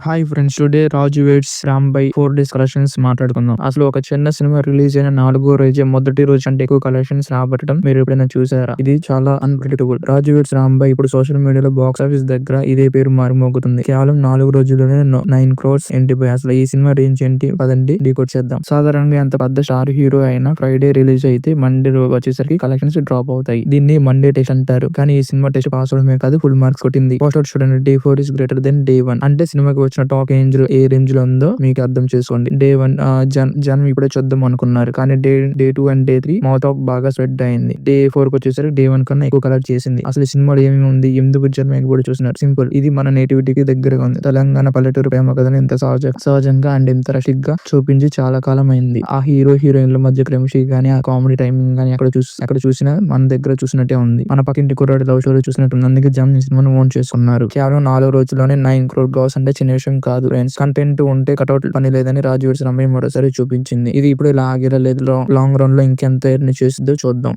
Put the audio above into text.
Hi friends, today రాజు weights రాంబై 4 days collections మాట్లాడుకుందాం. అసలు ఒక చిన్న సినిమా రిలీజ్ అయిన 4వ రోజే మొదటి రోజు అంటే ఎక్కువ కలెక్షన్స్ రాబట్టడం మీరు ఎప్పుడైనా చూసారా? ఇది చాలా అన్ప్రెడిక్టబుల్. రాజు వెయిట్స్ రాంబై ఇప్పుడు సోషల్ మీడియాలో బాక్స్ ఆఫీస్ దగ్గర ఇదే పేరు మారుమోగుతుంది. కేవలం 4 రోజుల్లోనే 9 crores ఎంటిపోయి. అసలు ఈ సినిమా రేంజ్ ఏంటి? పదండి డీకోడ్ చేద్దాం. సాధారణంగా ఎంత పెద్ద స్టార్ హీరో అయినా ఫ్రైడే రిలీజ్ అయితే మండే రోజు వచ్చేసరికి కలెక్షన్స్ డ్రాప్ అవుతాయి. దీన్ని మండే టెస్ట్ అంటారు. కానీ ఈ సినిమా టెస్ట్ పాస్ అవడమే కాదు, ఫుల్ మార్క్స్ కొట్టింది. పోస్టర్ చూడండి, day 4 is greater than day 1. అంటే సినిమాకి వచ్చిన టాక్ ఏ రేంజ్ లో ఉందో మీకు అర్థం చేసుకోండి. డే 1 జనం ఇప్పుడే చూద్దాం అనుకున్నారు, కానీ day 2 and day 3 mouth of బాగా స్ప్రెడ్ అయింది. డే 4 కి వచ్చేసరికి డే 1 కన్నా ఎక్కువ కలెక్ట్ చేసింది. అసలు ఈ సినిమాలో ఏమి ఉంది, ఎందుకు జనం ఎగబడి చూస్తున్నారు? సింపుల్, ఇది మన నేటివిటీకి దగ్గరగా ఉంది. తెలంగాణ పల్లెటూరు ప్రేమ కథను ఇంత సహజంగా అండ్ ఇంత రషిక్ గా చూపించి చాలా కాలం అయింది. ఆ హీరో హీరోయిన్ల మధ్య కెమిస్ట్రీ గానీ, ఆ కామెడీ టైమింగ్ గానీ ఎక్కడ చూసినా మన దగ్గర చూసినట్టే ఉంది. మన పక్కింటి కుర్రాడి లవ్ స్టోరీ చూసినట్టుంది. అందుకే జనం ఈ సినిమాను ఓన్ చేసుకున్నారు. కేవలం 4 రోజుల్లోనే 9 crore గ్రాస్ అంటే చిన్న విషయం కాదు ఫ్రెండ్స్. కంటెంట్ ఉంటే కటౌట్ పని లేదని రాజు వెడ్స్ రాంబై మరోసారి చూపించింది. ఇది ఇప్పుడు ఇలా ఆగేలా లేదు. లాంగ్ రన్ లో ఇంకెంత ఎర్న్ చేసిద్దో చూద్దాం.